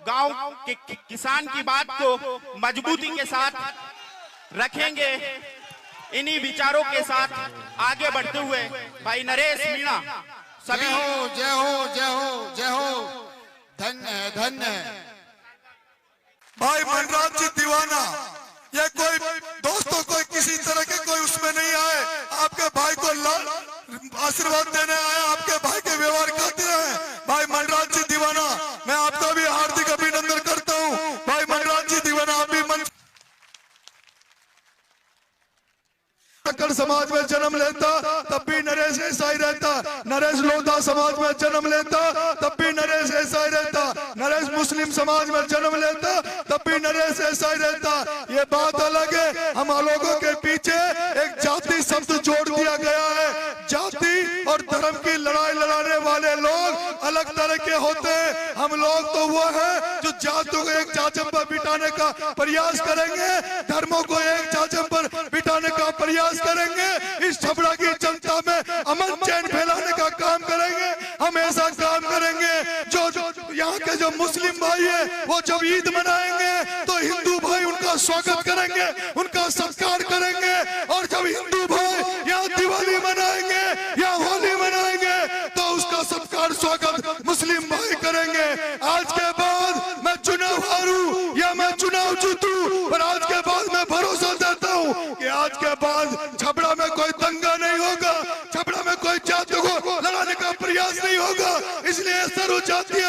गांव के किसान की बात को मजबूती के साथ रखेंगे। इन्हीं विचारों के साथ आगे बढ़ते हुए भाई नरेश मीणा सभी। जय हो जय हो जय हो जय हो, धन्य धन्य। भाई मनराज जी दीवाना, ये कोई दोस्तों कोई किसी तरह के कोई उसमें नहीं आए, आपके भाई को आशीर्वाद देने आए, आपके भाई के व्यवहार खातिर आए। भाई मनराज जी दीवाना, मैं आपका भी हार्दिक अभिनंदन करता हूँ। भाई मनराज जी दीवाना, आप भी मंच समाज में जन्म लेता तब भी नरेश ऐसा ही रहता। नरेश लोधा समाज में जन्म लेता तब भी नरेश ऐसा ही रहता। नरेश मुस्लिम समाज में जन्म लेता तब भी नरेश ऐसा ही रहता। ये बात अलग है, हम लोगों के पीछे एक जाति शब्द जोड़ दिया गया है। जाति और धर्म की लड़ाई लड़ाने वाले लोग अलग तरह के होते हैं। हम लोग तो वो है जो जातियों को एक चाचम पर बिठाने का प्रयास करेंगे, धर्मों को एक चाचम पर बिठाने का प्रयास करेंगे। इस छपरा की जनता में अमन चैन फैलाने का काम करेंगे। हम ऐसा काम करेंगे जो यहाँ के जो मुस्लिम भाई है वो जब ईद मनाएंगे तो हिंदू भाई उनका स्वागत करेंगे, उनका सत्कार करेंगे। और जब हिंदू भाई यहाँ दिवाली मनाएंगे या होली मनाएंगे तो उसका सत्कार स्वागत मुस्लिम भाई करेंगे। आज के बाद मैं चुनाव हारूं या मैं चुनाव जीतूं, पर आज के बाद मैं भरोसा देता हूँ कि आज के बाद छपरा में कोई दंगा नहीं होगा, छपरा में कोई जातियों को लड़ाने का प्रयास नहीं होगा। इसलिए सर्व जातीय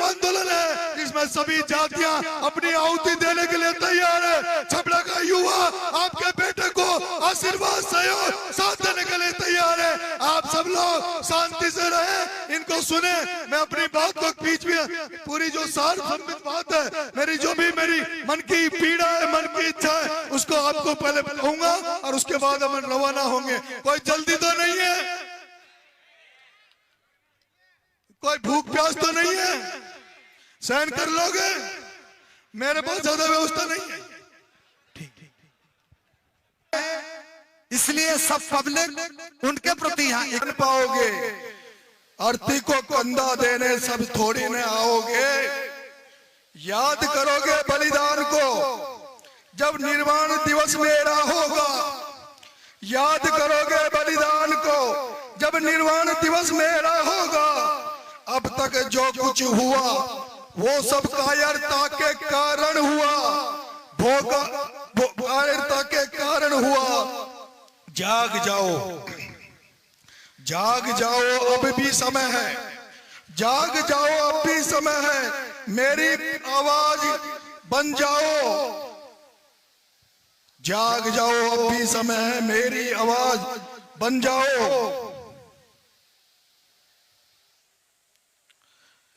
आंदोलन है जिसमें सभी जातियां अपनी आहुति देने के लिए तैयार है। छपरा का युवा आपके बेटे को आशीर्वाद सहयोग साथ देने के लिए तैयार है। आप सब लोग शांति से रहे, इनको सुने। मैं अपनी बात को बीच में पूरी जो सार संबित बात है, मेरी जो भी मेरी मन की पीड़ा है, मन की इच्छा है, उसको आपको पहले कहूंगा और उसके बाद हम रवाना होंगे। कोई जल्दी तो नहीं है, कोई भूख प्यास तो नहीं है, सहन कर लोगे। मेरे पास ज्यादा व्यवस्था नहीं है, इसलिए सब पब्लिक उनके प्रति यहाँ पाओगे। आरती को कंधा देने सब थोड़ी न आओगे। याद करोगे बलिदान को जब निर्वाण दिवस मेरा होगा। याद करोगे बलिदान को जब निर्वाण दिवस मेरा होगा। अब तक जो कुछ हुआ वो सब कायरता के कारण हुआ, कायरता के कारण हुआ। जाग जाओ, जाग जाओ, अब भी समय है। जाग जाओ, अब भी समय है। मेरी आवाज बन जाओ। जाग जाओ, अब भी समय है, मेरी आवाज बन जाओ।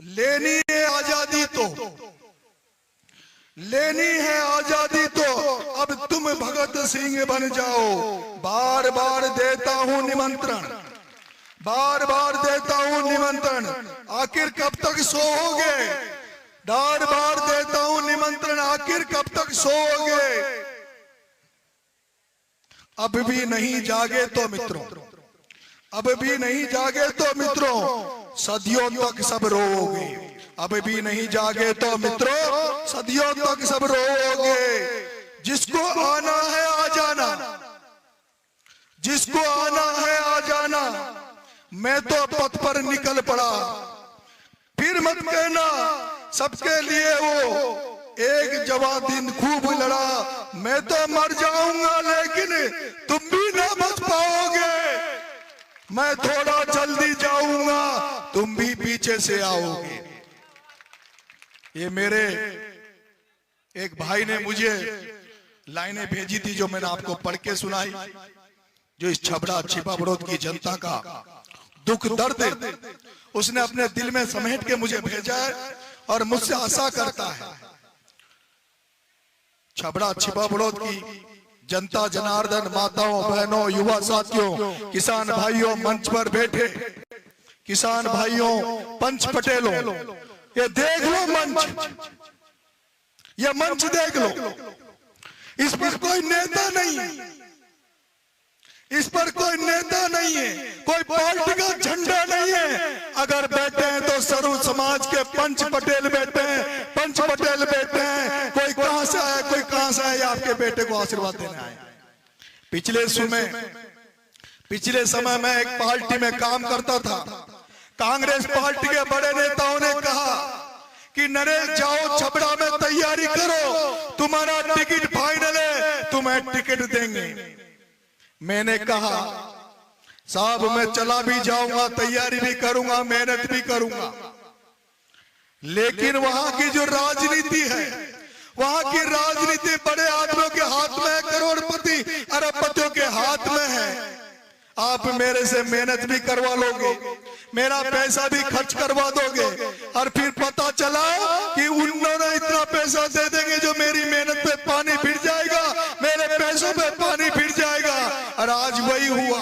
लेनी है आजादी तो, लेनी है आजादी तो अब तुम भगत सिंह बन जाओ। बार बार देता हूं निमंत्रण, बार बार देता हूं निमंत्रण, आखिर कब तक सोओगे। बार बार देता हूं निमंत्रण, आखिर कब तक सोओगे। अब भी नहीं जागे तो मित्रों, अब भी नहीं जागे तो मित्रों, सदियों तक सब रोओगे। अब भी नहीं जागे तो मित्रों, सदियों तक सब रोओगे। जिसको आना है आ जाना, जिसको आना है आ जाना। मैं तो पथ पर निकल पड़ा, फिर मत कहना सबके लिए वो एक जवां दिन खूब लड़ा। मैं तो मर जाऊंगा लेकिन तुम भी ना बच पाओगे। मैं थोड़ा जल्दी जाऊंगा, तुम भी पीछे से आओगे। ये मेरे एक भाई ने मुझे लाइनें भेजी थी जो मैंने आपको पढ़ के सुनाई, जो इस छपरा छिपा बड़ौद की जनता का दुख दर्द उसने अपने दिल में समेट के मुझे भेजा है और मुझसे आशा करता है। छपरा छिपा बड़ौद की जनता जनार्दन, माताओं बहनों, युवा साथियों, किसान भाइयों, मंच पर बैठे किसान भाइयों, पंच पटेलों, ये देख लो मंच, ये मंच देख लो। इस पर कोई नेता नहीं, इस पर कोई नेता नहीं है, कोई पार्टी का झंडा नहीं है। अगर बैठे हैं तो सर्व समाज के पंच पटेल बैठे हैं, पंच पटेल बैठे हैं। कोई कहां से आया, कोई कहां से आया, आपके बेटे को आशीर्वाद देने आए। पिछले समय में एक पार्टी में काम करता था। कांग्रेस पार्टी के बड़े नेताओं ने कहा कि नरेश जाओ छपड़ा में तैयारी करो, तुम्हारा टिकट फाइनल है, तुम्हें टिकट देंगे। मैंने कहा साहब मैं चला भी जाऊंगा, तैयारी भी करूंगा, मेहनत भी करूंगा, लेकिन वहां की जो राजनीति है, वहां की राजनीति बड़े आदमियों के हाथ में है, करोड़पति अरबपतियों के हाथ में है। आप मेरे से मेहनत भी करवा लोगे, मेरा पैसा भी खर्च करवा दोगे, और फिर पता चला कि उन्होंने इतना पैसा दे देंगे जो मेरी मेहनत पे पानी फिर जाएगा, मेरे पैसों पे पानी फिर जाएगा। और आज वही हुआ,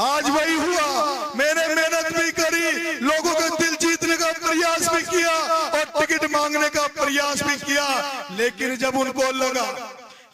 आज वही हुआ। मैंने मेहनत भी करी, लोगों का दिल जीतने का प्रयास भी किया और टिकट मांगने का प्रयास भी किया, लेकिन जब उनको लगा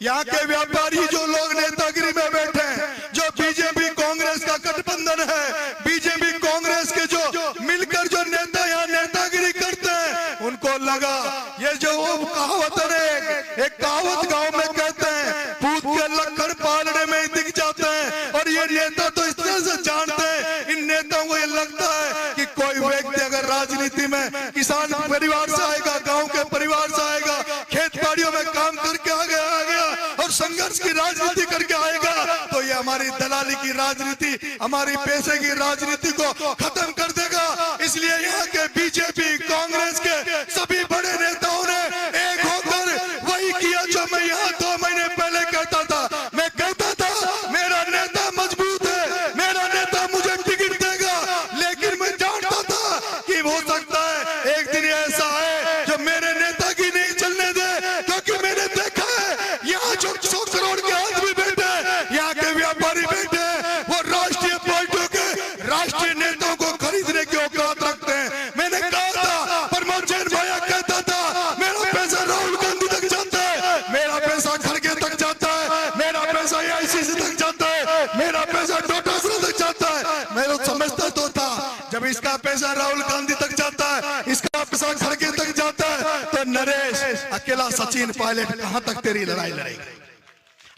यहाँ के व्यापारी जो लोग नेतागिरी में बैठे हैं, जो बीजेपी कांग्रेस का गठबंधन है, बीजेपी कांग्रेस के जो मिलकर जो नेता यहाँ नेतागिरी करते हैं, उनको लगा ये जो कहावत है, एक कहावत गांव में कहते हैं, पूत के लक्कड़ पालने में ही दिख जाते हैं। और ये नेता तो इस तरह से जानते हैं, इन नेताओं को ये लगता है कि कोई व्यक्ति अगर राजनीति में किसान परिवार से आएगा, गाँव के परिवार से आएगा, खेत बाड़ियों में काम करके आ गया और संघर्ष की राजनीति करके आएगा, तो ये हमारी दलाली की राजनीति, हमारी पैसे की राजनीति को खत्म कर देगा। इसलिए यहाँ के बीजेपी कांग्रेस के सभी बड़े नेताओं ने एक होकर वही किया जो मैं यहाँ 2 महीने पहले कहता था। मैं कहता था मेरा नेता मजबूत है, मेरा नेता मुझे टिकट देगा, लेकिन मैं जानता था कि हो सकता है एक दिन ऐसा है जो मेरे नेता की नहीं चलने दे, क्योंकि मैंने देखा है यहाँ जो 100 करोड़ के आदमी बैठे हैं, यहाँ के व्यापारी बैठे हैं, वो राष्ट्रीय पार्टियों के राष्ट्रीय नेताओं को खरीदने की औकात रखते हैं। मैंने कहा था, प्रमोद जैन भैया कहता था मेरा पैसा राहुल गांधी तक जाता है, मेरा पैसा खड़गे तक जाता है, मेरा पैसा AICC तक जाता है, मेरा पैसा डोटासरा तक जाता है। मैं तो समझता तो था जब इसका पैसा राहुल गांधी तक जाता है, इसका पैसा खड़गे तक जाता है, तो नरेश अकेला सचिन पायलट कहां तक तेरी लड़ाई लड़ेगा,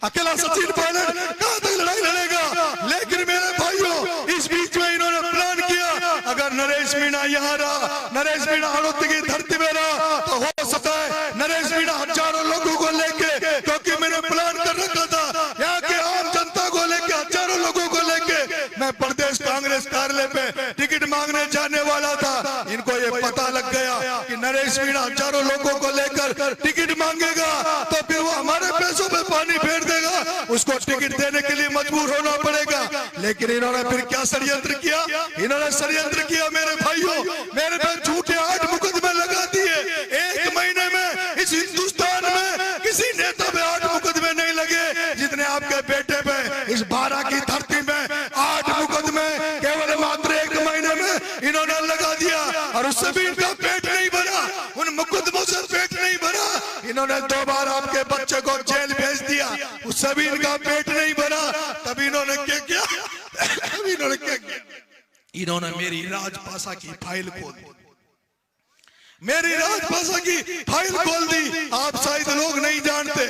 अकेला सचिन पायलट कहां तक लड़ाई लड़ेगा। लेकिन मेरे भाइयों, इस बीच में इन्होंने प्लान किया, अगर नरेश मीणा यहाँ रहा, नरेश मीणा हड़ौती की धरती में रहा, तो हो सकता है नरेश मीणा हजारों लोगों को लेके, क्योंकि मैंने प्लान कर रखा था यहाँ के आम जनता को लेके, हजारों लोगों को लेके मैं प्रदेश कांग्रेस कार्यालय पे टिकट मांगने जाने वाला था। इनको ये पता लग गया कि नरेश मीणा हजारों लोगों को लेकर टिकट मांगेगा, तो फिर वो हमारे पैसों पे पानी फेर देगा, उसको टिकट देने के लिए मजबूर होना पड़ेगा। लेकिन इन्होंने फिर क्या षड्यंत्र किया, इन्होंने षड्यंत्र किया मेरे भाइयों, मेरे पे झूठे 8 मुकदमे लगा दिए। 1 महीने में इस हिंदुस्तान में किसी नेता पे 8 मुकदमे नहीं लगे जितने आपके बेटे पे इस 12 की धरती में 8 मुकदमे केवल मात्र 1 महीने में इन्होंने लगा दिया। और उससे भी इनका पेट नहीं भरा, उन मुकदमों से पेट नहीं भरा। इन्होंने 2 बार आपके बच्चे को जेल भेज दिया, उससे भी इनका पेट नहीं भरा। तभी इन्होंने क्या किया, इन्होंने क्या किया, इन्होंने मेरी राजभाषा की फाइल खोल दी, मेरी राजभाषा की फाइल खोल दी। आप शायद लोग नहीं जानते,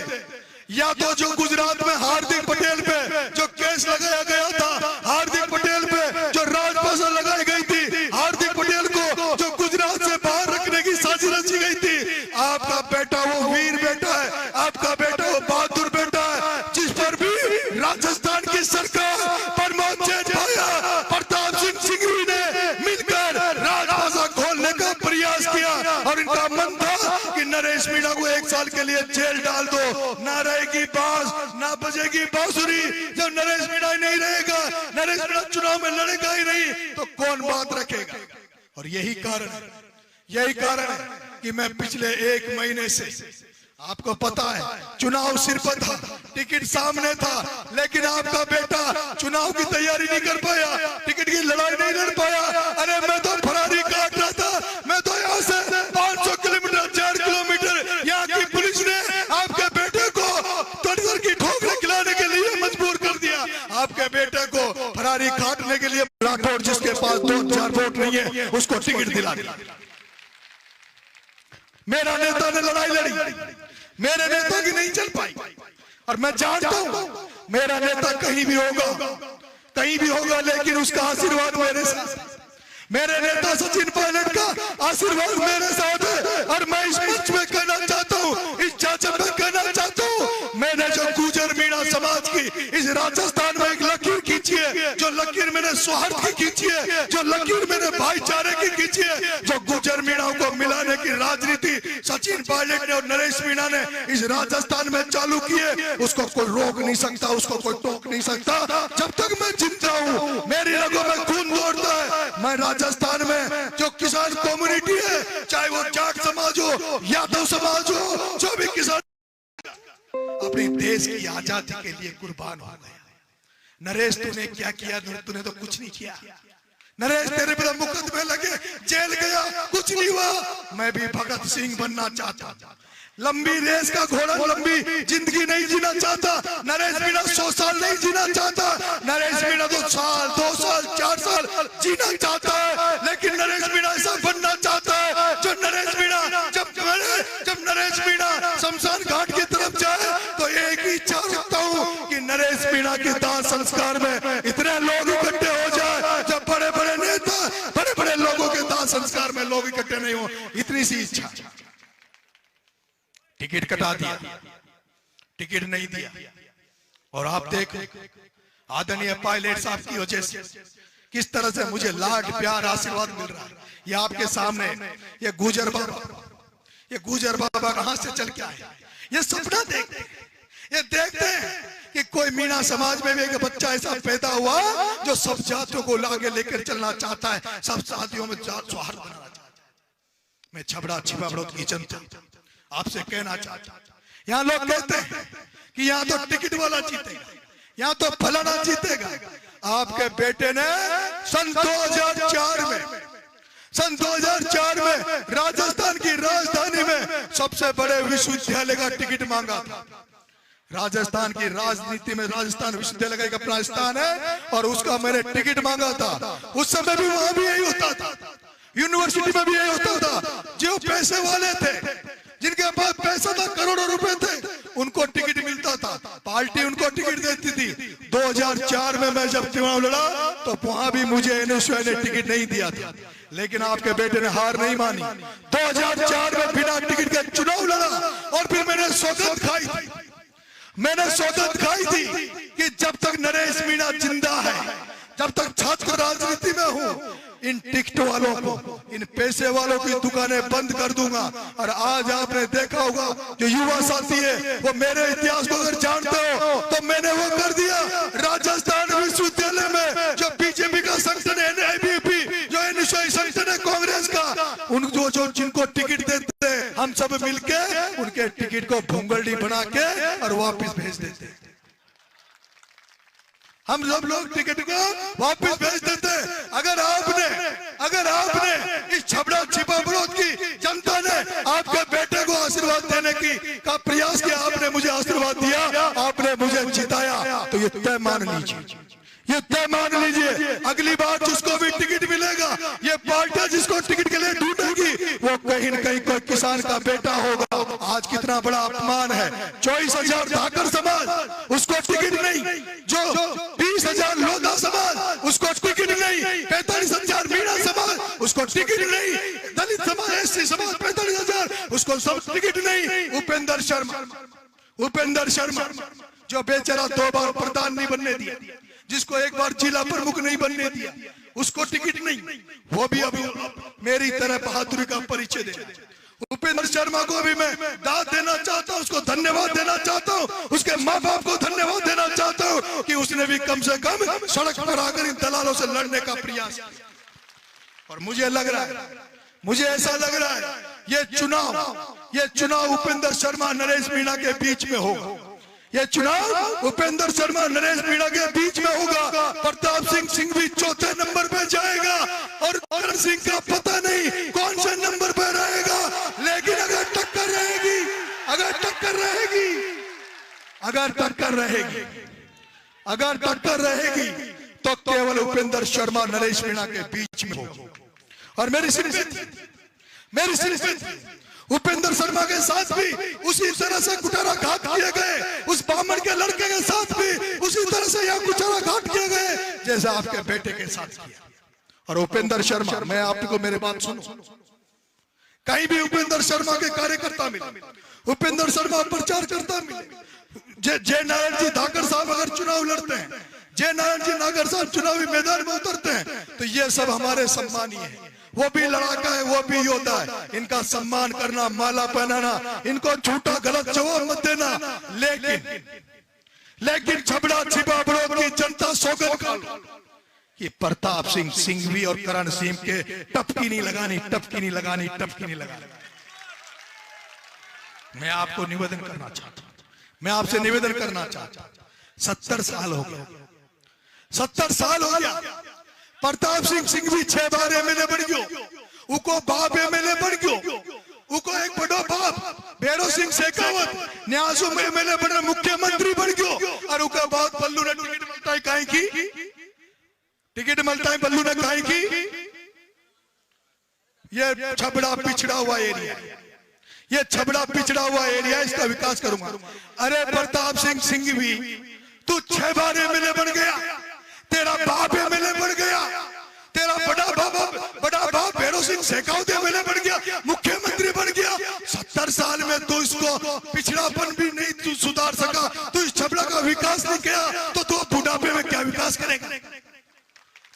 या तो जो गुजरात में हार्दिक पटेल पे जो केस लगाया गया था, हार्दिक पटेल पे जो राजभाषा लगाई गई थी, हार्दिक पटेल को जो गुजरात से बाहर रखने की साजिश रची गई थी, आपका बेटा वो वीर बेटा है, आपका बेटा वो बहादुर बेटा है, जिस पर भी राजस्थान की सरकार, प्रमोद जैन भैया, प्रताप सिंह सिंघवी ने मिलकर राजभाषा खोलने का प्रयास किया। और इनका मन था कि नरेश मीणा को 1 साल के लिए जेल डाल दो, ना रहेगी बांस ना बजेगी बांसुरी। जब नरेश मीणा नहीं रहेगा, नरेश मीणा चुनाव में लड़ेगा ही नहीं, तो कौन बात रखेगा। और यही कारण है कि मैं पिछले 1 महीने से, आपको पता है चुनाव सिर पर था, टिकट सामने था, लेकिन आपका बेटा चुनाव की तैयारी नहीं कर पाया, टिकट की लड़ाई नहीं लड़ पाया। अरे मैं तो फरारी काट रहा था, मैं तो यहाँ से 500 किलोमीटर 4 किलोमीटर यहाँ की पुलिस ने आपके बेटे को तड़सर की ठोकरें खिलाने के लिए मजबूर कर दिया। आपके है उसको टिकट दिला दिया। मेरा नेता ने लड़ाई लड़ी, मेरे नेता की नहीं चल पाई, और मैं जानता हूं मेरा नेता कहीं भी होगा, लेकिन उसका आशीर्वाद मेरे साथ, मेरे नेता सचिन पायलट का आशीर्वाद मेरे साथ है। और मैं इस मंच में कहना चाहता हूं, इस जांच में कहना चाहता हूं, मैंने जो गुजर मीणा समाज की इस राजस्थान में एक लकीर खींची है, जो लकीर मैंने सौहार्द की खींची है, जो लकीर मैंने भाईचारे की खींची है, जो गुजर मीणाओं को मिलाने की राजनीति सचिन पायलट ने और नरेश मीणा ने इस राजस्थान में चालू की है, उसको कोई रोक नहीं सकता, उसको कोई टोक नहीं सकता। जब तक मैं जिंदा हूं, मेरी रगों में खून दौड़ता है। मैं राजस्थान में जो किसान कम्युनिटी है, चाहे वो जाट समाज हो, यादव समाज हो, जो भी किसान अपने देश की आजादी के लिए कुर्बान हो गया। नरेश तूने क्या किया? तूने तो कुछ नहीं किया। नरेश तेरे पे मुकदमे लगे, जेल गया, कुछ नहीं हुआ। मैं भी भगत सिंह बनना चाहता, लंबी रेस का घोड़ा, लंबी जिंदगी नहीं जीना चाहता। नरेश मीणा 100 साल नहीं जीना चाहता, नरेश मीणा 2 साल 2 साल 4 साल जीना चाहता है। लेकिन नरेश मीणा ऐसा बनना चाहता है जो नरेश मीणा जब नरेश मीणा शमशान घाट की तरफ जाए तो एक ही इच्छा रखता हूँ कि नरेश मीणा के दाह संस्कार में इतने लोग इकट्ठे हो जाए, जब बड़े बड़े नेता, बड़े बड़े लोगों के दाह संस्कार में लोग इकट्ठे नहीं हो, इतनी सी इच्छा। टिकट कटा दिया, टिकट नहीं दिया, और आप देखो आदरणीय पायलट साहब की वजह से किस तरह से मुझे लाड प्यार आशीर्वाद मिल रहा है। ये आपके सामने ये गुजर बाबा कहां से चल के आए, ये सपना देखते हैं, ये देखते हैं कि कोई मीणा समाज में भी एक बच्चा ऐसा पैदा हुआ जो सब जातियों को आगे लेकर चलना चाहता है, सब जातियों में जात सौहार्द बनाना चाहता है। मैं छबड़ा छिपा बड़ौद की जनता आपसे कहना चाहता, यहाँ लोग कहते हैं कि यहाँ तो टिकट वाला जीतेगा, यहाँ तो फलाना जीतेगा। आपके बेटे ने सन 2004 में राजस्थान की राजधानी में सबसे बड़े विश्वविद्यालय का टिकट मांगा था। राजस्थान की राजनीति में राजस्थान विश्वविद्यालय का एक अपना स्थान है, और उसका मैंने टिकट मांगा था। उस समय भी वहां भी यही होता था, यूनिवर्सिटी में भी यही होता था। जो पैसे वाले थे, जिनके पास पैसा था, करोड़ों रुपए थे, उनको टिकट मिलता था, पार्टी उनको टिकट देती थी। 2004 में मैं जब चुनाव लड़ा तो वहां भी मुझे एनएसयूआई ने टिकट नहीं दिया था, लेकिन आपके बेटे ने हार नहीं मानी। 2004 में बिना टिकट के चुनाव लड़ा, और फिर मैंने सौगंध खाई थी कि जब तक नरेश मीणा जिंदा है, जब तक छात्र राजनीति में हूँ, इन टिकट वालों को, इन पैसे वालों की दुकानें बंद कर दूंगा। और आज आपने देखा होगा जो युवा साथी है वो मेरे इतिहास को अगर जानते हो तो मैंने वो कर दिया। राजस्थान विश्वविद्यालय में जो बीजेपी का संगठन है, एबीवीपी, जो एनएसयूआई संगठन है कांग्रेस का, उन जो जिनको टिकट देते हैं, हम सब मिलके उनके टिकट को भूंगलड़ी बना के और वापिस भेज देते हैं। हम सब लोग टिकट को वापस भेज देते हैं। अगर आपने इस छबड़ा छिपा बड़ौद की जनता ने आपके बेटे को आशीर्वाद देने का प्रयास किया, आपने मुझे आशीर्वाद दिया, आपने मुझे जिताया, तो ये तय मान लीजिए, अगली बार जिसको भी टिकट मिलेगा, ये पार्टी जिसको टिकट के लिए ढूंढेगी, वो कहीं न कहीं कोई किसान का बेटा होगा। आज कितना बड़ा अपमान है, 24,000 धाकर समाज, उसको टिकट नहीं, जो 20,000 लोधा समाज, उसको टिकट नहीं, 45,000 मीणा समाज, उसको टिकट नहीं, दलित समाज, एससी समाज 45,000, उसको सब टिकट नहीं। उपेंद्र शर्मा जो बेचारा 2 बार प्रधान नहीं बनने दिया, जिसको 1 बार जिला प्रमुख नहीं बनने दिया, उसको टिकट नहीं, वो भी अभी मेरी तरह बहादुरी का परिचय दे। उपेंद्र शर्मा को भी मैं दाद देना चाहता हूँ, उसको धन्यवाद देना चाहता हूँ, उसके माँ बाप को धन्यवाद देना चाहता हूँ कि उसने भी कम से कम सड़क पर आकर इन दलालों से लड़ने का प्रयास किया। और मुझे ऐसा लग रहा है ये चुनाव उपेंद्र शर्मा नरेश मीणा के बीच में होगा। ये चुनाव उपेंद्र शर्मा नरेश मीणा के बीच में होगा। प्रताप सिंह भी 4थे नंबर पे जाएगा, और करण सिंह का पता नहीं कौन से नंबर पे रहेगा। लेकिन अगर टक्कर रहेगी तो केवल उपेंद्र शर्मा नरेश मीणा के बीच में होगा। और मेरी सिर्फ उपेंद्र शर्मा के साथ भी उसी तरह से कुठारा घाट किए गए, उस बामन के लड़के के साथ भी उसी तरह से यहाँ कुठारा घाट किए गए जैसे आपके बेटे के साथ किया। और उपेंद्र शर्मा, मैं आपको मेरे बात सुनो, कहीं भी उपेंद्र शर्मा के कार्यकर्ता मिले, उपेंद्र शर्मा प्रचार करता मिले, जय नारायण जी धाकर साहब अगर चुनाव लड़ते हैं, जय नारायण जी नागर साहब चुनावी मैदान में उतरते हैं, तो ये सब हमारे सम्मानीय है। वो भी लड़ाका है, वो भी योद्धा है, इनका सम्मान करना, माला पहनाना, इनको झूठा गलत जवाब मत देना। लेकिन छबड़ा छिपा बड़ोद की जनता सौगंध खा लो, ये प्रताप सिंह सिंघवी और करण सिंह के टपकी नहीं लगानी, टपकी नहीं लगानी, टपकी नहीं लगानी। मैं आपको निवेदन करना चाहता हूं, मैं आपसे निवेदन करना चाहता हूं, 70 साल हो गया, 70 साल हो गया। प्रताप सिंह सिंघवी 6 बार एमएलए बन गयो, उको बाप एमएलए बन गयो, उको एक बड़ो बाप भैरव सिंह शेखावत न्यासो में एमएलए बन मुख्यमंत्री बन गयो, और उके बाद पल्लू ने टिकट मिलता है काहे की, टिकट मिलता है पल्लू ने काहे की। ये छबड़ा पिछड़ा हुआ एरिया, ये छबड़ा पिछड़ा हुआ एरिया, इसका विकास करूंगा। अरे प्रताप सिंह सिंघवी, तू 6 बार एमएलए बन गया, तेरा बाप एमएलए बन गया, तेरा बड़ा बाप भैरव सिंह शेखावत एमएलए बन गया, मुख्यमंत्री बन गया। 70 साल में तो इसको पिछड़ापन भी नहीं तू सुधार सका, तू इस छबड़ा का विकास नहीं किया, तो तू बुढ़ापे में क्या विकास करेगा?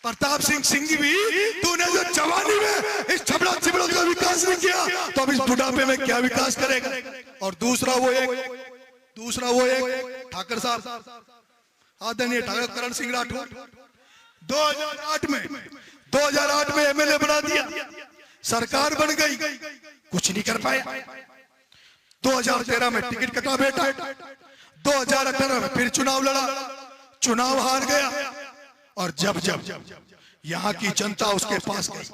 प्रताप सिंह सिंघवी, तूने जो जवानी में इस छबड़ा छिबड़ा का विकास नहीं किया, तो अब इस बुढ़ापे में क्या विकास करेगा? और दूसरा वो एक ठाकर साहब, आदरणीय ठाकर करण सिंह राठौर, 2008 में एमएलए बना दिया, सरकार बन गई, कुछ नहीं कर पाया। 2013 में टिकट कटा बेटा, 2018 में फिर चुनाव लड़ा, चुनाव हार गया। और जब यहाँ की जनता उसके पास गई,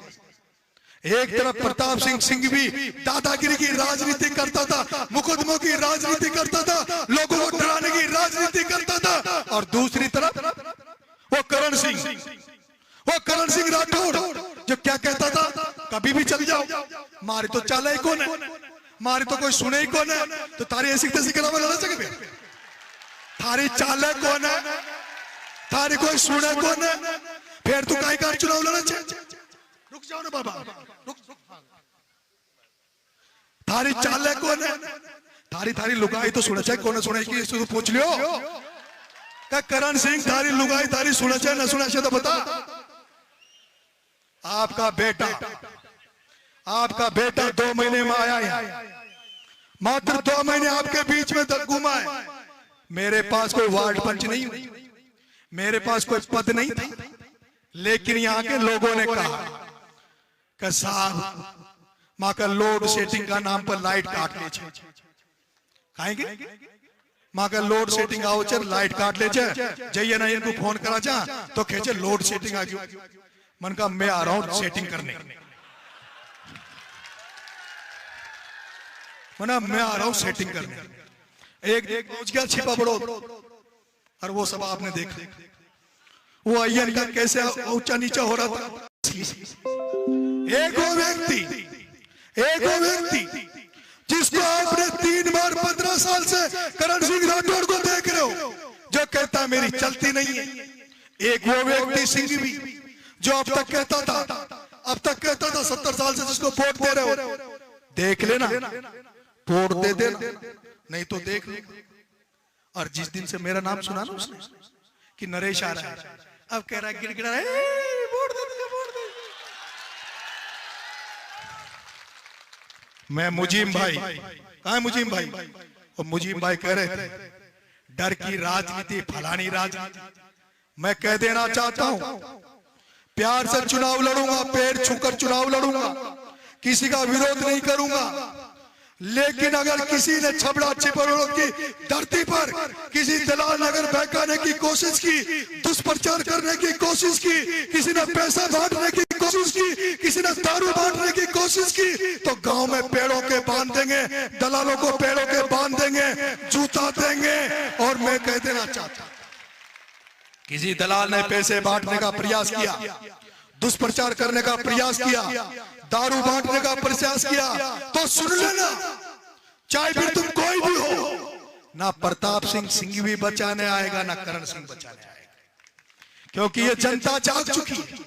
एक तरफ प्रताप सिंह सिंघवी दादागिरी की राजनीति करता था, मुकदमों की राजनीति करता था, लोगों को डराने की राजनीति करता था, और दूसरी तरफ वो करण सिंह राठौर जो क्या कहता था, कभी भी चल जाओ, मारे तो चाले ही कौन है, मारे तो कोई सुने ही कौन है, तो तारी ऐसी तैसी कलाम लड़ा सके, थारी चाले कौन है, थारी कोई सुने कौन है, फिर तू काहे का चुनाव लड़ा छे? रुक जाओ ना बाबा, रुक। थारी चाले कौन है, थारी लुगाई तो सुना चाहिए, कौन सुने की इसको पूछ लियो। क्या करण सिंह थारी लुगाई थारी सुना चाहिए ना सुना चाहिए तो बता। आपका बेटा 2 महीने में आया है, मात्र 2 महीने आपके बीच में घूमा है। मेरे पास कोई वार्ड पंच नहीं हुई, मेरे पास कोई पद नहीं था, लेकिन यहाँ के लोगों ने कहा कि साहब माँ का लोड सेटिंग का नाम पर लाइट काट ले, खाएंगे माँ का लोड सेटिंग आओ चल लाइट काट ले जाइए ना, इनको फोन करा जा तो खेचे लोड सेटिंग आ गई। मन का मैं आ रहा हूं सेटिंग करने, मना मैं आ रहा हूं सेटिंग करने। एक पहुंच गया छिपा बड़ो, और वो सब आपने देखा, वो अय्यर का कैसे ऊंचा नीचा हो रहा था। एक वो व्यक्ति जिसको आपने 3 बार 15 साल से करण सिंह राठौर को देख रहे हो, जो कहता मेरी चलती नहीं है। एक वो व्यक्ति सिंघवी जो अब तक कहता था 70 साल से जिसको वोट दे रहे हो, देख लेना, वोट दे देना, नहीं तो देख ले। और जिस दिन से मेरा नाम सुना ना उसने कि नरेश आ रहा है, अब कह रहा है गिड़गिड़ा रहा है, वोट दे दे। मैं मुजीम भाई, कहाँ है मुजीम भाई? और मुजीम भाई कह रहे थे डर की राजनीति, फलानी राजनीति। मैं कह देना चाहता हूं, प्यार से चुनाव लड़ूंगा, पैर छूकर चुनाव लड़ूंगा, किसी का विरोध नहीं करूंगा। लेकिन अगर किसी ने छबड़ा छिपरों की धरती पर किसी दलाल नगर बहकाने की कोशिश की, दुष्प्रचार करने की कोशिश की, किसी ने पैसा बांटने की कोशिश की, किसी ने दारू बांटने की कोशिश की, तो गांव में पेड़ों के बांध देंगे, दलालों को पेड़ों के बांध देंगे, जूता देंगे। और मैं कह देना चाहता, किसी दलाल ने पैसे बांटने का प्रयास किया, दुष्प्रचार करने का प्रयास किया, दारू बांटने का प्रयास किया, तो सुन लेना, चाहे फिर तुम कोई भी हो, ना प्रताप सिंह सिंघवी बचाने आएगा, ना करण सिंह बचाने आएगा, क्योंकि ये जनता जाग चुकी है,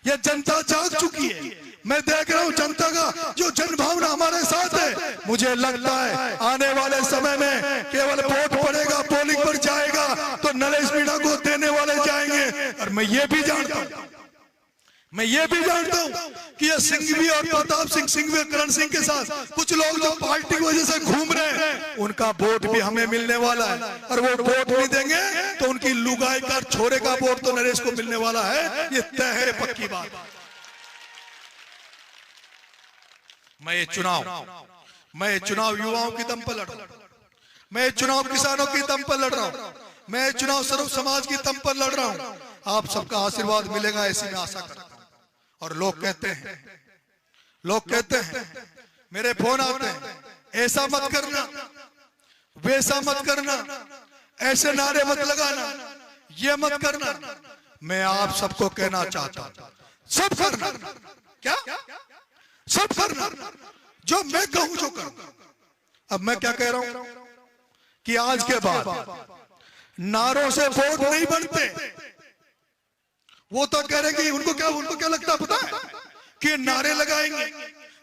ये जनता जाग चुकी है। मैं देख रहा हूं जनता का जो जनभावना हमारे साथ है। मुझे लगता है आने वाले समय में केवल वोट पड़ेगा, पोलिंग पर जाएगा तो नरेश मीणा को देने वाले जाएंगे। और मैं ये भी जानता हूं कि ये सिंघवी और प्रताप सिंह सिंघवी, करण सिंह के साथ कुछ लोग जो पार्टी की वजह से घूम रहे हैं, उनका वोट भी हमें मिलने वाला है। और वो वोट नहीं देंगे तो उनकी लुगाई का छोरे का वोट तो नरेश को मिलने वाला है, ये तय है, पक्की बात। मैं ये चुनाव युवाओं की दम पर लड़ रहा हूं, मैं ये चुनाव किसानों की दम पर लड़ रहा हूं, मैं ये चुनाव सर्व समाज की दम पर लड़ रहा हूं। आप सबका आशीर्वाद मिलेगा ऐसी मैं आशा करता हूं। और लोग कहते हैं, मेरे फोन आते हैं, ऐसा मत करना, वैसा मत करना, ऐसे नारे मत लगाना, ये मत करना। मैं आप सबको कहना चाहता हूं, सब करना, क्या सब करना, जो मैं कहूं जो करूं। अब मैं क्या कह रहा हूं कि आज के बाद नारों से वोट नहीं बनते। वो तो कह रहे कि उनको क्या लगता पता है कि नारे लगाएंगे,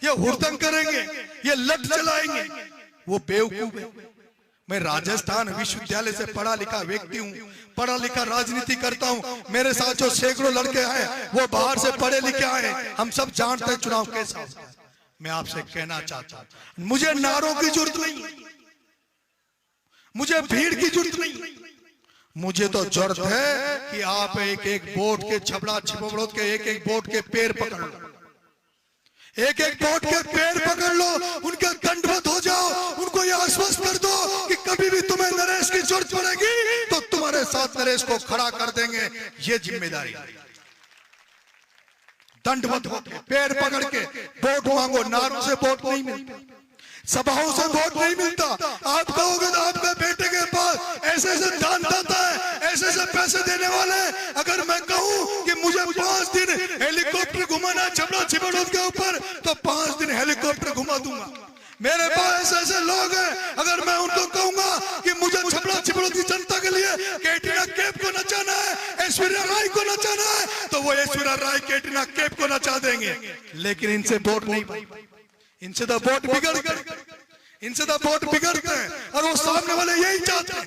ये हुड़दंग करेंगे, ये लठ चलाएंगे, वो बेवकूफ है। मैं राजस्थान विश्वविद्यालय से पढ़ा लिखा व्यक्ति हूँ, पढ़ा लिखा राजनीति करता हूँ। मेरे साथ जो सैकड़ों लड़के आए वो बाहर से पढ़े लिखे आए, हम सब जानते हैं चुनाव कैसा होता है। मैं आपसे कहना चाहता हूँ, मुझे नारों की जरूरत नहीं, मुझे भीड़ की जरूरत नहीं, मुझे तो जरूरत है कि आप एक एक वोट के छबड़ा छिपड़ों के एक एक वोट के पैर पकड़ लो, एक एक वोट के पैर पकड़ लो, उनके दंडवत हो जाओ, उनको ये आश्वस्त कर दो कि कभी भी तुम्हें नरेश की जरूरत पड़ेगी तो तुम्हारे साथ नरेश को खड़ा कर देंगे। ये जिम्मेदारी, दंडवत होकर पैर पकड़ के वोट मांगो। नारों से वोट नहीं मिलता, सभाओं से वोट नहीं मिलता। आप कहोगे तो आपके बेटे के पास ऐसे ऐसे दान दाता है, ऐसे ऐसे पैसे देने वाले। अगर मैं कहूं कि मुझे 5 दिन हेलीकॉप्टर घुमाना छबड़ा छिपड़ों के ऊपर, तो 5 दिन हेलीकॉप्टर घुमा दूंगा। मेरे पास ऐसे ऐसे लोग हैं, अगर मैं उनको कहूंगा कि मुझे छबड़ा छिपड़ों की जनता के लिए कैटरीना कैफ को नचाना है, ऐश्वर्या राय को नचाना है, तो वो ऐश्वर्या राय कैटरीना कैफ को नचा देंगे। लेकिन इनसे वोट नहीं, इनसे तो वोट बिगड़ते हैं। और वो सामने वाले यही चाहते हैं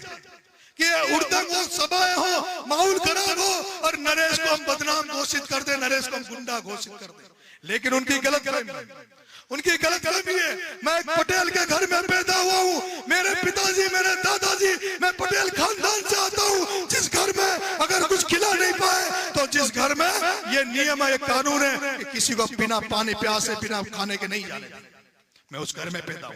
कि उड़दंग हो, सभाएं हो, माहौल खराब हो और नरेश को हम बदनाम घोषित कर दे, नरेश को हम गुंडा घोषित कर दे। लेकिन उनकी गलतफहमी है। मैं एक पटेल के घर में पैदा हुआ हूँ, मेरे पिताजी, मेरे दादाजी, मैं पटेल खानदान से आता हूँ। जिस घर में अगर कुछ खिला नहीं पाए तो जिस घर में ये नियम है, ये कानून है कि किसी को बिना पानी प्यासे, बिना खाने के नहीं जाने। मैं उस घर में पैदा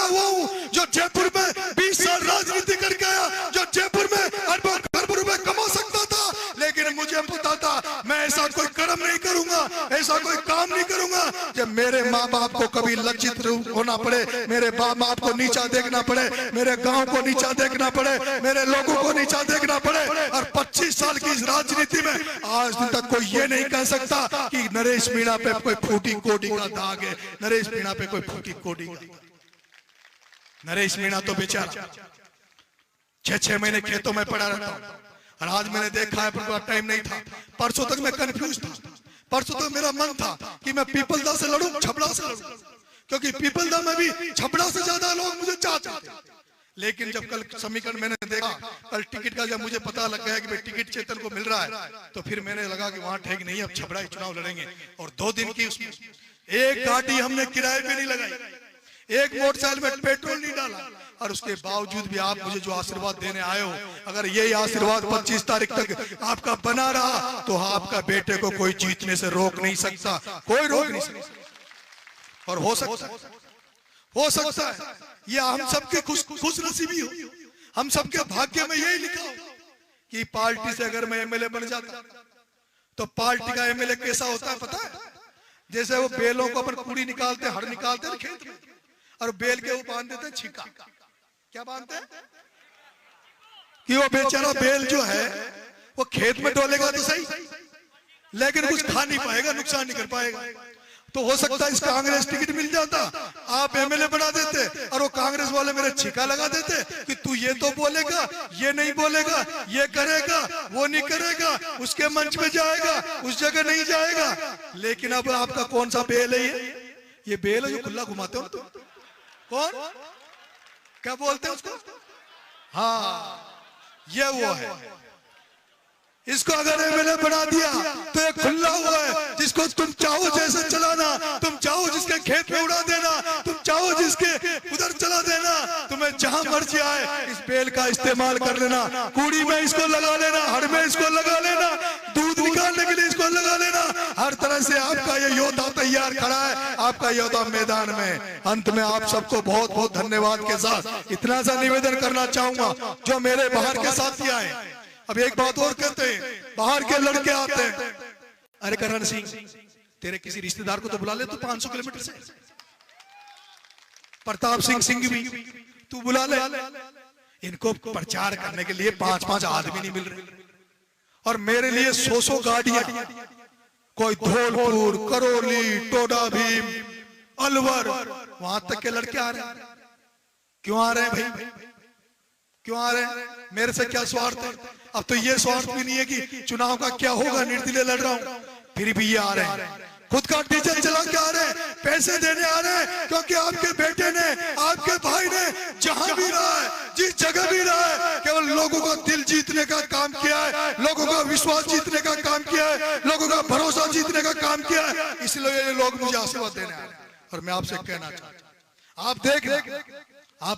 हूँ, जो जयपुर में 20 साल राजनीति करके आया, जो जयपुर में अरबों खरबों रुपए कमा सकता था। लेकिन मुझे पता था मैं ऐसा कोई कर्म नहीं करूंगा, ऐसा कोई काम नहीं करूंगा जब मेरे माँ बाप को कभी लज्जित होना पड़े, मेरे बाप बाप को नीचा देखना पड़े, मेरे गांव को नीचा देखना पड़े, मेरे लोगों को नीचा देखना पड़े। और 25 साल की इस राजनीति में आज दिन तक कोई ये नहीं कह सकता कि नरेश मीणा पे कोई फूटी कोडी का दाग है, नरेश मीणा पे कोई फूटी कोडी का। नरेश मीणा तो बेचारा 6-6 महीने खेतों में पड़ा रहता हूं, और आज मैंने देखा है पर टाइम नहीं था। परसों तक मैं कंफ्यूज था, परसों तक मेरा मन था कि मैं पीपलदा से लड़ूं, छबड़ा से लड़ूं, क्योंकि पीपलदा में भी छबड़ा से ज्यादा लोग मुझे चाहते थे। लेकिन जब कल समीकरण मैंने देखा, कल टिकट का जब मुझे पता लग गया कि भाई टिकट चेतन को मिल रहा है, तो फिर मैंने लगा कि वहां ठीक नहीं, अब छबड़ा ही चुनाव लड़ेंगे। और 2 दिन की उसमें एक गाड़ी हमने किराए पे नहीं लगाई, एक मोटरसाइकिल में पेट्रोल नहीं डाला, और उसके बावजूद भी आप मुझे जो आशीर्वाद देने आए हो, अगर यही आशीर्वाद 25 तारीख तक आपका बना रहा तो आपका बेटे को कोई जीतने से रोक नहीं सकता, कोई रोक नहीं सकता। और हो सकता है ये हम सबके खुश नसीबी हो, हम सबके भाग्य में यही लिखा हो कि पार्टी से अगर मैं एमएलए बन जाता तो पार्टी का एमएलए कैसा होता है पता है? जैसे वो बेलों को अपन कुड़ी निकालते, हड़ निकालते हैं खेत में, और बेल के वो बांध देते हैं छिका। क्या बांधते हैं कि वो बेचारा बेल जो है वो खेत में डोलेगा तो सही, लेकिन कुछ खा नहीं पाएगा, नुकसान नहीं कर पाएगा। तो हो सकता है इस कांग्रेस टिकट मिल जाता, आप एमएलए बना देते, और वो कांग्रेस वाले मेरे छिका लगा देते कि तू ये तो बोलेगा, ये नहीं बोलेगा, ये करेगा, वो नहीं करेगा, उसके मंच पे जाएगा, उस जगह नहीं जाएगा। लेकिन अब आपका कौन सा बेल है? ये बेल है जो खुला घुमाते हो तुम। कौन, क्या बोलते हैं उसको? हाँ, ये वो है। इसको अगर एमएलए बना दिया तो ये खुला हुआ है, जिसको तुम चाहो जैसे चलाना, तुम चाहो जिसके खेत में उड़ा देना, तुम चाहो जिसके उधर चला देना, तुम्हें जहां मर्जी आए इस बेल का इस्तेमाल कर लेना। कूड़ी में इसको लगा लेना, हड़ में इसको लगा लेना, दूध निकालने के लिए इसको लगा लेना। हर तरह से आपका ये योद्धा तैयार खड़ा है, आपका योद्धा मैदान में। अंत में आप सबको बहुत बहुत धन्यवाद के साथ इतना सा निवेदन करना चाहूंगा, जो मेरे बाहर के साथी आए। अब एक बात और कहते हैं, बाहर के लड़के आते हैं, अरे करण सिंह तेरे किसी रिश्तेदार को तो बुला ले, तू 500 किलोमीटर से। प्रताप सिंह भी तू बुला ले। इनको प्रचार करने के लिए 5-5 आदमी नहीं मिल रहे, और मेरे लिए 100 गाड़ियां, कोई धौलपुर, करौली, टोडा भीम, अलवर, वहां तक के लड़के आ रहे हैं। क्यों आ रहे हैं भाई? क्यों आ रहे हैं? मेरे से क्या स्वार्थ है? अब तो ये स्वार्थ भी नहीं है कि चुनाव का क्या होगा, निर्दलीय लड़ रहा हूं, फिर भी ये आ रहे हैं। खुद का डीजल चला के आ रहे हैं, पैसे देने आ रहे हैं, क्योंकि आपके बेटे ने, आपके भाई ने जहां भी रहा है, जिस जगह भी रहा है, केवल लोगों का दिल जीतने का काम किया है, लोगों का विश्वास जीतने का काम किया है, लोगों का भरोसा जीतने का काम किया है। इसलिए ये लोग मुझे आशीर्वाद देने आ रहे हैं। और मैं आपसे कहना चाहता हूं, आप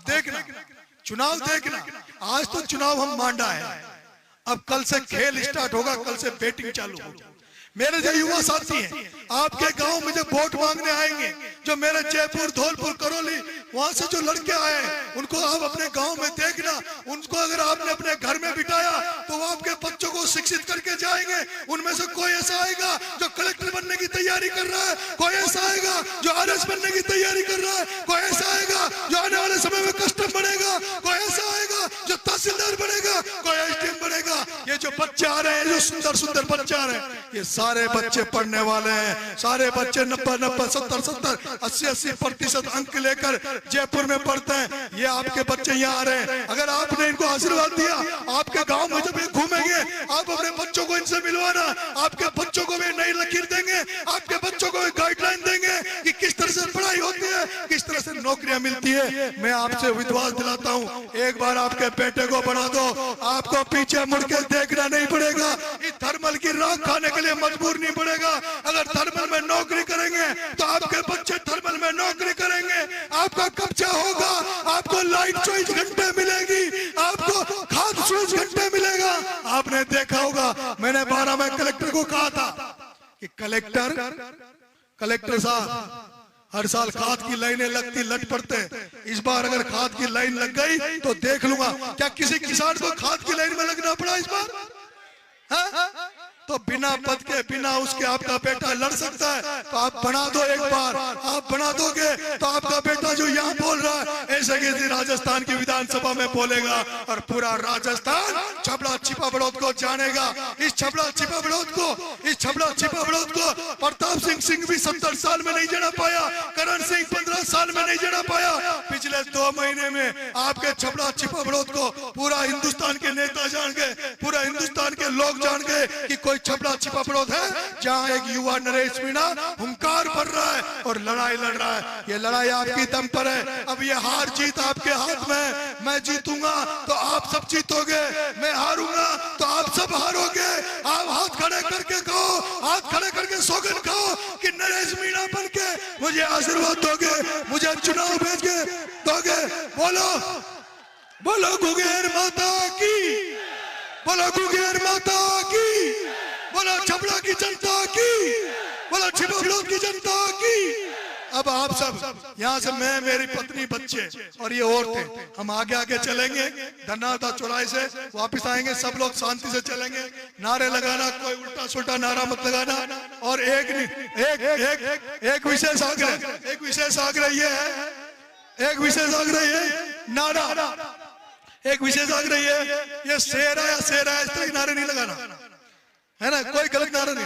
देखना, चुनाव देखना। आज तो चुनाव हम मांडा है, अब कल से खेल स्टार्ट होगा, कल से बैटिंग चालू होगी। मेरे जो युवा साथी हैं, आपके गांव में जो वोट मांगने आएंगे, जो मेरे जयपुर, धौलपुर, करौली, वहां से जो लड़के आए, उनको आप अपने गांव में देखना। उनको अगर आपने अपने घर में बिठाया तो वो आपके बच्चों को शिक्षित करके जाएंगे। उनमें से कोई ऐसा आएगा जो कलेक्टर बनने की तैयारी कर रहा है, कोई ऐसा आएगा जो आरएस बनने की तैयारी कर रहा है, कोई ऐसा आएगा जो आने वाले समय में कस्टम बनेगा, कोई ऐसा आएगा जो तहसीलदार बनेगा, कोई एसडीएम बनेगा। ये जो बच्चे आ रहे हैं, जो सुंदर सुंदर बच्चे आ रहे हैं, ये सारे बच्चे पढ़ने वाले हैं। सारे बच्चे 90-90, 70-70, 80-80% अंक लेकर जयपुर में पढ़ते हैं। ये आपके बच्चे यहाँ आ रहे हैं। अगर आपने इनको आशीर्वाद दिया, आपके गांव में जब ये घूमेंगे, आप अपने बच्चों को इनसे मिलवाना, आपके बच्चों को भी नई लकीर देंगे, आपके बच्चों को गाइडलाइन देंगे कि किस तरह से पढ़ाई होती है, किस तरह से नौकरियां मिलती है। मैं आपसे विश्वास दिलाता हूँ, एक बार आपके बेटे को बढ़ा दो, आपको पीछे मुड़ के देखना नहीं पड़ेगा। इस थर्मल की राख खाने के लिए मजबूर नहीं पड़ेगा। अगर थर्मल में नौकरी करेंगे तो आपके बच्चे थर्मल में नौकरी करेंगे, आपका कब्जा होगा, आपको लाइट 24 घंटे मिलेगी, आपको खाद 24 घंटे मिलेगा। आपने देखा होगा, मैंने 12 में कलेक्टर को कहा था कि कलेक्टर साहब, हर साल खाद की लाइनें लगती, लट पड़ते। इस बार अगर खाद की लाइन लग गई तो देख लूंगा। क्या किसी किसान को खाद की लाइन में लगना पड़ा इस बार? हाँ? तो बिना पद के, बिना उसके आपका बेटा लड़ सकता है। तो आप बना दो, एक बार आप बना दोगे तो आपका बेटा जो यहाँ बोल रहा है, ऐसे किसी राजस्थान की विधानसभा में बोलेगा और पूरा राजस्थान छबड़ा छिपा बड़ौद को जानेगा। इस छबड़ा छिपा बड़ौद को प्रताप सिंह भी 70 साल में नहीं जना पाया, करण सिंह 15 साल में नहीं जना पाया। पिछले 2 महीने में आपके छबड़ा छिपा बड़ौद को पूरा हिंदुस्तान के नेता जान गए, पूरा हिंदुस्तान के लोग जान गए कि कोई छबड़ा छिपा बड़ौद है जहां एक युवा नरेश मीणा हुंकार भर रहा है और लड़ाई लड़ रहा है। ये लड़ाई आपकी दम पर है। अब ये हार जीत आपके हाथ में। मैं जीतूंगा तो आप सब जीतोगे, मैं हारूंगा तो आप सब हारोगे। आप हाथ खड़े करके कहो, हाथ खड़े करके सौगंध खाओ कि नरेश मीणा बन के मुझे आशीर्वाद दोगे, मुझे चुनाव भेज के दोगे। बोलो गुगेर माता की, बोलो गुगेर माता की, बोलो छबड़ा की जनता की, बोलो छिपा बड़ौद की जनता की। अब आप सब यहाँ से, मैं, मेरी पत्नी, बच्चे और ये औरतें, हम आगे आगे चलेंगे। धन्यवाद चौराहे से वापस आएंगे, सब लोग शांति से चलेंगे। नारे लगाना, कोई उल्टा सुल्टा नारा मत लगाना। और एक विशेष आग्रह ये नारा, एक विशेष आग्रह ये शेरा या शेरा, इस तरह के नारे नहीं लगाना, है ना? कोई गलत नारा नहीं।